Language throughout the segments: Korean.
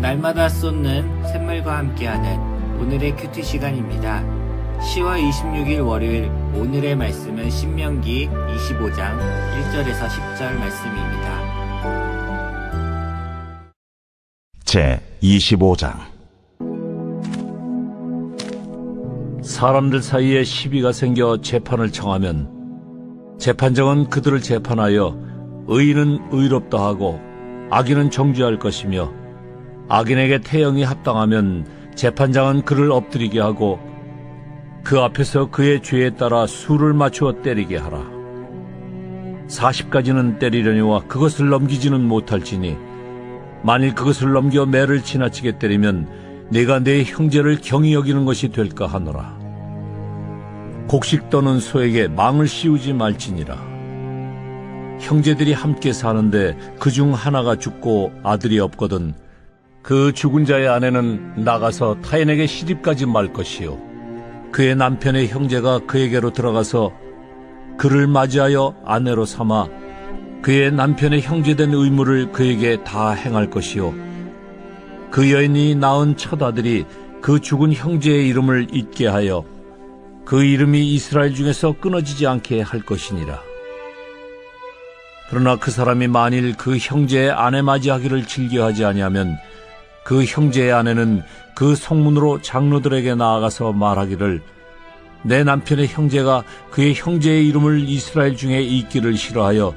날마다 쏟는 샘물과 함께하는 오늘의 큐티 시간입니다. 10월 26일 월요일 오늘의 말씀은 신명기 25장 1절에서 10절 말씀입니다. 제 25장. 사람들 사이에 시비가 생겨 재판을 청하면 재판장은 그들을 재판하여 의인은 의롭다 하고 악인은 정죄할 것이며, 악인에게 태형이 합당하면 재판장은 그를 엎드리게 하고 그 앞에서 그의 죄에 따라 수를 맞추어 때리게 하라. 40가지는 때리려니와 그것을 넘기지는 못할지니, 만일 그것을 넘겨 매를 지나치게 때리면 내가 내 형제를 경히 여기는 것이 될까 하노라. 곡식 떠는 소에게 망을 씌우지 말지니라. 형제들이 함께 사는데 그중 하나가 죽고 아들이 없거든 그 죽은 자의 아내는 나가서 타인에게 시집가지 말 것이요, 그의 남편의 형제가 그에게로 들어가서 그를 맞이하여 아내로 삼아 그의 남편의 형제된 의무를 그에게 다 행할 것이요, 그 여인이 낳은 첫 아들이 그 죽은 형제의 이름을 잊게 하여 그 이름이 이스라엘 중에서 끊어지지 않게 할 것이니라. 그러나 그 사람이 만일 그 형제의 아내 맞이하기를 즐겨하지 아니하면 그 형제의 아내는 그 성문으로 장로들에게 나아가서 말하기를, 내 남편의 형제가 그의 형제의 이름을 이스라엘 중에 잊기를 싫어하여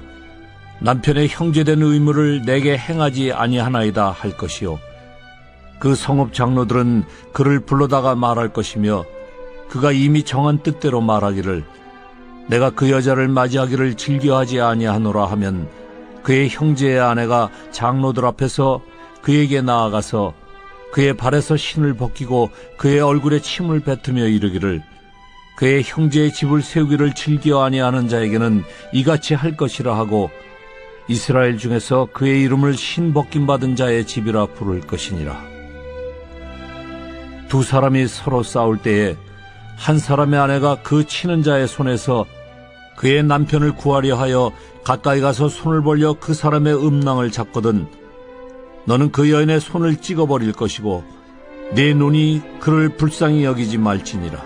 남편의 형제된 의무를 내게 행하지 아니하나이다 할 것이요, 그 성읍 장로들은 그를 불러다가 말할 것이며, 그가 이미 정한 뜻대로 말하기를, 내가 그 여자를 맞이하기를 즐겨하지 아니하노라 하면 그의 형제의 아내가 장로들 앞에서 그에게 나아가서 그의 발에서 신을 벗기고 그의 얼굴에 침을 뱉으며 이르기를, 그의 형제의 집을 세우기를 즐겨 아니하는 자에게는 이같이 할 것이라 하고 이스라엘 중에서 그의 이름을 신 벗김 받은 자의 집이라 부를 것이니라. 두 사람이 서로 싸울 때에 한 사람의 아내가 그 치는 자의 손에서 그의 남편을 구하려 하여 가까이 가서 손을 벌려 그 사람의 음낭을 잡거든 너는 그 여인의 손을 찍어버릴 것이고 내 눈이 그를 불쌍히 여기지 말지니라.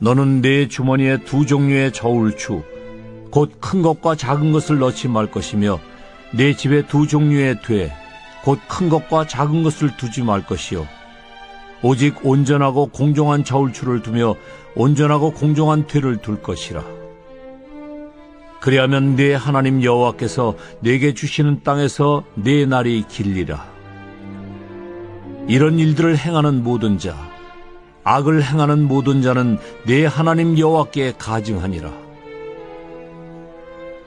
너는 내 주머니에 두 종류의 저울추 곧 큰 것과 작은 것을 넣지 말 것이며, 내 집에 두 종류의 돼 곧 큰 것과 작은 것을 두지 말 것이요, 오직 온전하고 공정한 저울추를 두며 온전하고 공정한 되를 둘 것이라. 그리하면 네 하나님 여호와께서 네게 주시는 땅에서 네 날이 길리라. 이런 일들을 행하는 모든 자, 악을 행하는 모든 자는 네 하나님 여호와께 가증하니라.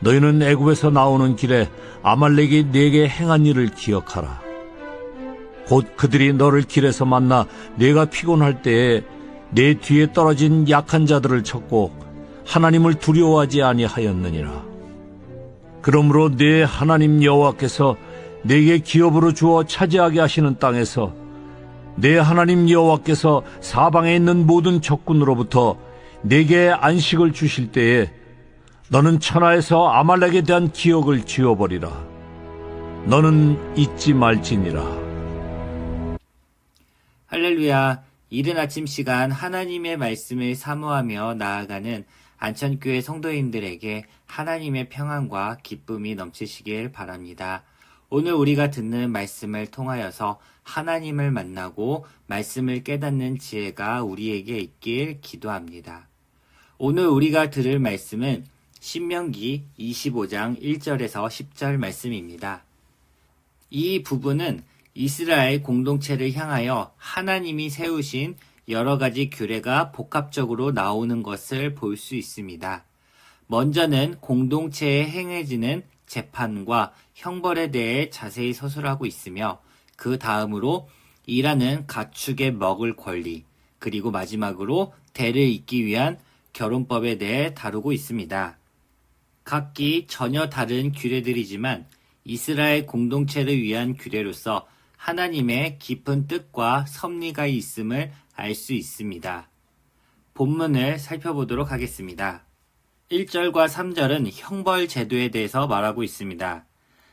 너희는 애굽에서 나오는 길에 아말렉이 네게 행한 일을 기억하라. 곧 그들이 너를 길에서 만나 네가 피곤할 때에 네 뒤에 떨어진 약한 자들을 쳤고 하나님을 두려워하지 아니하였느니라. 그러므로 네 하나님 여호와께서 네게 기업으로 주어 차지하게 하시는 땅에서 네 하나님 여호와께서 사방에 있는 모든 적군으로부터 네게 안식을 주실 때에 너는 천하에서 아말렉에 대한 기억을 지워버리라. 너는 잊지 말지니라. 할렐루야. 이른 아침 시간 하나님의 말씀을 사모하며 나아가는 안천교회 성도님들에게 하나님의 평안과 기쁨이 넘치시길 바랍니다. 오늘 우리가 듣는 말씀을 통하여서 하나님을 만나고 말씀을 깨닫는 지혜가 우리에게 있길 기도합니다. 오늘 우리가 들을 말씀은 신명기 25장 1절에서 10절 말씀입니다. 이 부분은 이스라엘 공동체를 향하여 하나님이 세우신 여러 가지 규례가 복합적으로 나오는 것을 볼 수 있습니다. 먼저는 공동체에 행해지는 재판과 형벌에 대해 자세히 서술하고 있으며, 그 다음으로 일하는 가축에 먹을 권리, 그리고 마지막으로 대를 잇기 위한 결혼법에 대해 다루고 있습니다. 각기 전혀 다른 규례들이지만 이스라엘 공동체를 위한 규례로서 하나님의 깊은 뜻과 섭리가 있음을 알 수 있습니다. 본문을 살펴보도록 하겠습니다. 1절과 3절은 형벌 제도에 대해서 말하고 있습니다.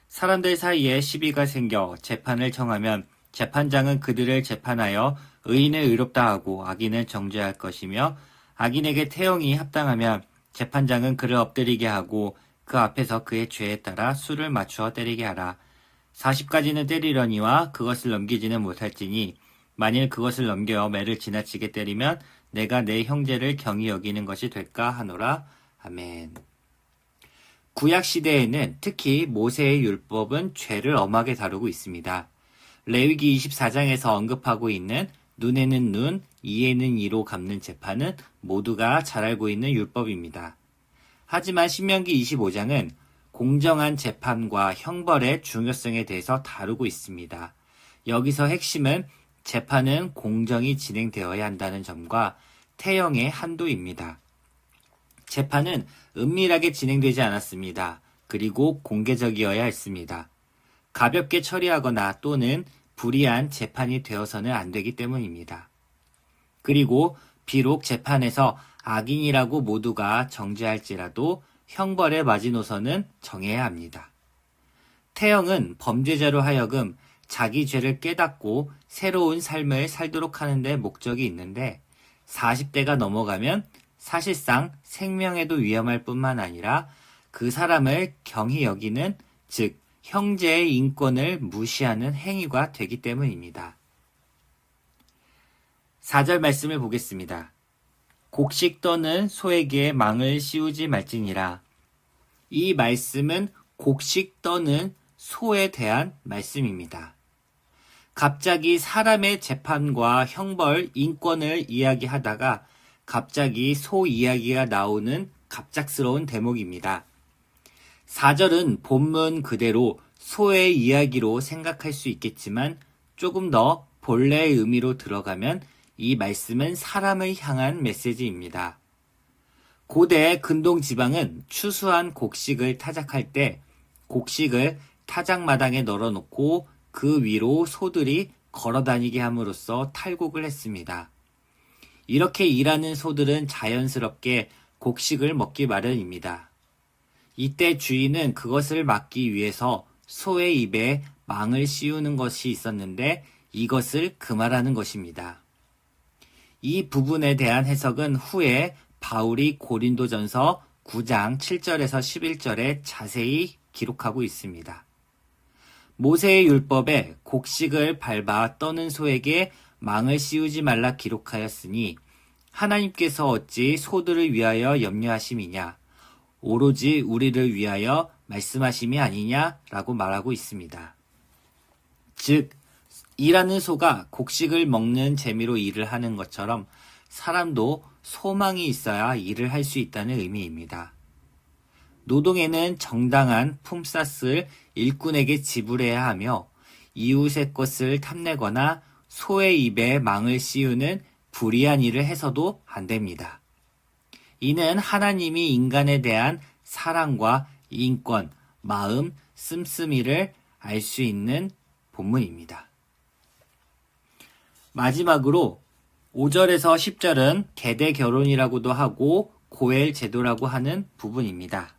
사람들 사이에 시비가 생겨 재판을 청하면 재판장은 그들을 재판하여 의인을 의롭다 하고 악인을 정죄할 것이며 악인에게 태형이 합당하면 재판장은 그를 엎드리게 하고 그 앞에서 그의 죄에 따라 수를 맞추어 때리게 하라. 40가지는 때리려니와 그것을 넘기지는 못할지니 만일 그것을 넘겨 매를 지나치게 때리면 내가 내 형제를 경히 여기는 것이 될까 하노라. 아멘. 구약시대에는 특히 모세의 율법은 죄를 엄하게 다루고 있습니다. 레위기 24장에서 언급하고 있는 눈에는 눈, 이에는 이로 갚는 재판은 모두가 잘 알고 있는 율법입니다. 하지만 신명기 25장은 공정한 재판과 형벌의 중요성에 대해서 다루고 있습니다. 여기서 핵심은 재판은 공정히 진행되어야 한다는 점과 태형의 한도입니다. 재판은 은밀하게 진행되지 않았습니다. 그리고 공개적이어야 했습니다. 가볍게 처리하거나 또는 불이한 재판이 되어서는 안 되기 때문입니다. 그리고 비록 재판에서 악인이라고 모두가 정죄할지라도 형벌의 마지노선은 정해야 합니다. 태형은 범죄자로 하여금 자기 죄를 깨닫고 새로운 삶을 살도록 하는 데 목적이 있는데 40대가 넘어가면 사실상 생명에도 위험할 뿐만 아니라 그 사람을 경히 여기는, 즉 형제의 인권을 무시하는 행위가 되기 때문입니다. 4절 말씀을 보겠습니다. 곡식 떠는 소에게 망을 씌우지 말지니라. 이 말씀은 곡식 떠는 소에 대한 말씀입니다. 갑자기 사람의 재판과 형벌, 인권을 이야기하다가 갑자기 소 이야기가 나오는 갑작스러운 대목입니다. 4절은 본문 그대로 소의 이야기로 생각할 수 있겠지만 조금 더 본래의 의미로 들어가면 이 말씀은 사람을 향한 메시지입니다. 고대 근동 지방은 추수한 곡식을 타작할 때 곡식을 타작마당에 널어놓고 그 위로 소들이 걸어다니게 함으로써 탈곡을 했습니다. 이렇게 일하는 소들은 자연스럽게 곡식을 먹기 마련입니다. 이때 주인은 그것을 막기 위해서 소의 입에 망을 씌우는 것이 있었는데 이것을 금하라는 것입니다. 이 부분에 대한 해석은 후에 바울이 고린도전서 9장 7절에서 11절에 자세히 기록하고 있습니다. 모세의 율법에 곡식을 밟아 떠는 소에게 망을 씌우지 말라 기록하였으니 하나님께서 어찌 소들을 위하여 염려하심이냐, 오로지 우리를 위하여 말씀하심이 아니냐라고 말하고 있습니다. 즉 일하는 소가 곡식을 먹는 재미로 일을 하는 것처럼 사람도 소망이 있어야 일을 할 수 있다는 의미입니다. 노동에는 정당한 품삯을 일꾼에게 지불해야 하며 이웃의 것을 탐내거나 소의 입에 망을 씌우는 불의한 일을 해서도 안 됩니다. 이는 하나님이 인간에 대한 사랑과 인권, 마음, 씀씀이를 알 수 있는 본문입니다. 마지막으로 5절에서 10절은 계대 결혼이라고도 하고 고엘 제도라고 하는 부분입니다.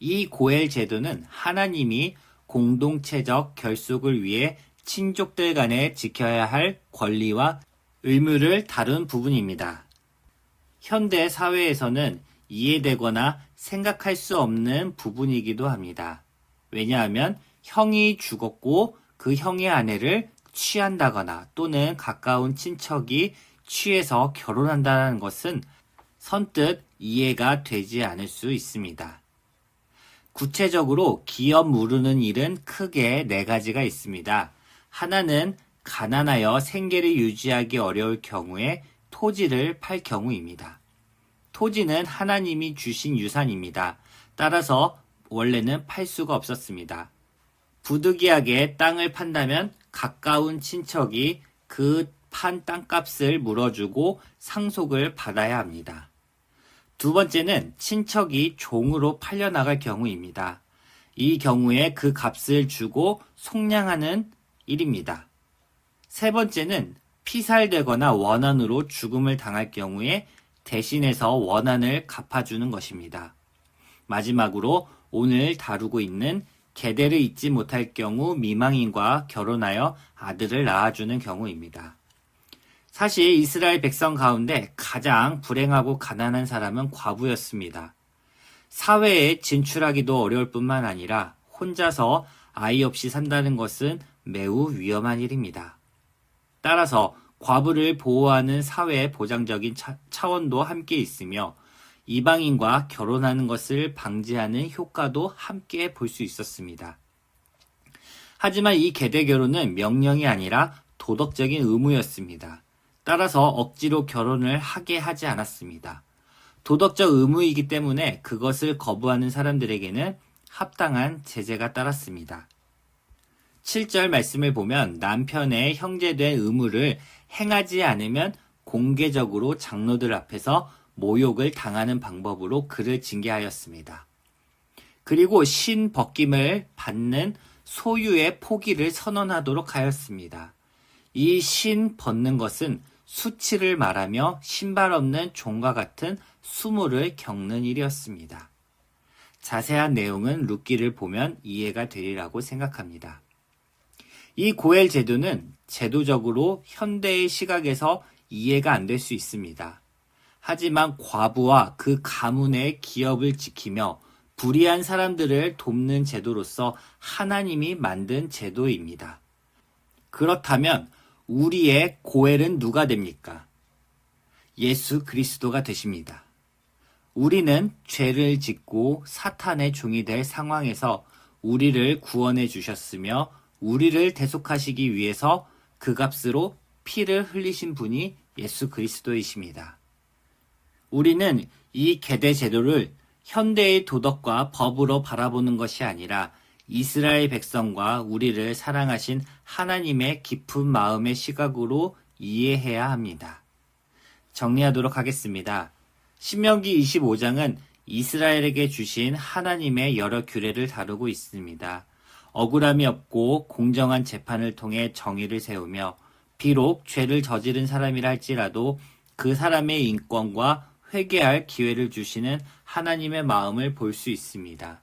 이 고엘 제도는 하나님이 공동체적 결속을 위해 친족들 간에 지켜야 할 권리와 의무를 다룬 부분입니다. 현대 사회에서는 이해되거나 생각할 수 없는 부분이기도 합니다. 왜냐하면 형이 죽었고 그 형의 아내를 취한다거나 또는 가까운 친척이 취해서 결혼한다는 것은 선뜻 이해가 되지 않을 수 있습니다. 구체적으로 기업 무르는 일은 크게 4가지가 있습니다. 하나는 가난하여 생계를 유지하기 어려울 경우에 토지를 팔 경우입니다. 토지는 하나님이 주신 유산입니다. 따라서 원래는 팔 수가 없었습니다. 부득이하게 땅을 판다면 가까운 친척이 그 판 땅값을 물어주고 상속을 받아야 합니다. 두 번째는 친척이 종으로 팔려나갈 경우입니다. 이 경우에 그 값을 주고 속량하는 일입니다. 세 번째는 피살되거나 원한으로 죽음을 당할 경우에 대신해서 원한을 갚아주는 것입니다. 마지막으로 오늘 다루고 있는 계대를 잇지 못할 경우 미망인과 결혼하여 아들을 낳아주는 경우입니다. 사실 이스라엘 백성 가운데 가장 불행하고 가난한 사람은 과부였습니다. 사회에 진출하기도 어려울 뿐만 아니라 혼자서 아이 없이 산다는 것은 매우 위험한 일입니다. 따라서 과부를 보호하는 사회의 보장적인 차원도 함께 있으며 이방인과 결혼하는 것을 방지하는 효과도 함께 볼 수 있었습니다. 하지만 이 계대 결혼은 명령이 아니라 도덕적인 의무였습니다. 따라서 억지로 결혼을 하게 하지 않았습니다. 도덕적 의무이기 때문에 그것을 거부하는 사람들에게는 합당한 제재가 따랐습니다. 7절 말씀을 보면 남편의 형제된 의무를 행하지 않으면 공개적으로 장로들 앞에서 모욕을 당하는 방법으로 그를 징계하였습니다. 그리고 신 벗김을 받는 소유의 포기를 선언하도록 하였습니다. 이 신 벗는 것은 수치를 말하며 신발 없는 종과 같은 수모를 겪는 일이었습니다. 자세한 내용은 룻기를 보면 이해가 되리라고 생각합니다. 이 고엘 제도는 제도적으로 현대의 시각에서 이해가 안 될 수 있습니다. 하지만 과부와 그 가문의 기업을 지키며 불의한 사람들을 돕는 제도로서 하나님이 만든 제도입니다. 그렇다면 우리의 고엘은 누가 됩니까? 예수 그리스도가 되십니다. 우리는 죄를 짓고 사탄의 종이 될 상황에서 우리를 구원해 주셨으며 우리를 대속하시기 위해서 그 값으로 피를 흘리신 분이 예수 그리스도이십니다. 우리는 이 계대 제도를 현대의 도덕과 법으로 바라보는 것이 아니라 이스라엘 백성과 우리를 사랑하신 하나님의 깊은 마음의 시각으로 이해해야 합니다. 정리하도록 하겠습니다. 신명기 25장은 이스라엘에게 주신 하나님의 여러 규례를 다루고 있습니다. 억울함이 없고 공정한 재판을 통해 정의를 세우며 비록 죄를 저지른 사람이라 할지라도 그 사람의 인권과 회개할 기회를 주시는 하나님의 마음을 볼 수 있습니다.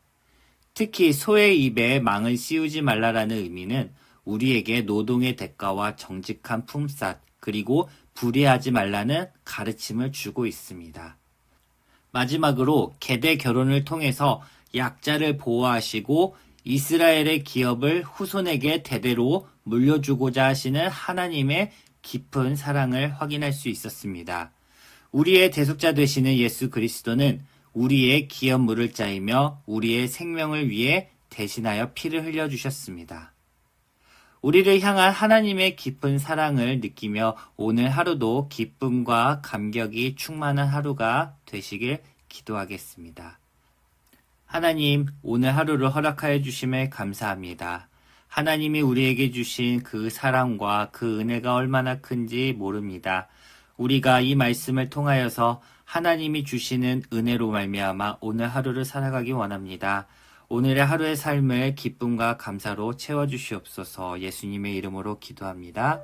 특히 소의 입에 망을 씌우지 말라라는 의미는 우리에게 노동의 대가와 정직한 품삯 그리고 불의하지 말라는 가르침을 주고 있습니다. 마지막으로 계대 결혼을 통해서 약자를 보호하시고 이스라엘의 기업을 후손에게 대대로 물려주고자 하시는 하나님의 깊은 사랑을 확인할 수 있었습니다. 우리의 대속자 되시는 예수 그리스도는 우리의 기업 물을 자이며 우리의 생명을 위해 대신하여 피를 흘려주셨습니다. 우리를 향한 하나님의 깊은 사랑을 느끼며 오늘 하루도 기쁨과 감격이 충만한 하루가 되시길 기도하겠습니다. 하나님, 오늘 하루를 허락하여 주심에 감사합니다. 하나님이 우리에게 주신 그 사랑과 그 은혜가 얼마나 큰지 모릅니다. 우리가 이 말씀을 통하여서 하나님이 주시는 은혜로 말미암아 오늘 하루를 살아가기 원합니다. 오늘의 하루의 삶을 기쁨과 감사로 채워주시옵소서. 예수님의 이름으로 기도합니다.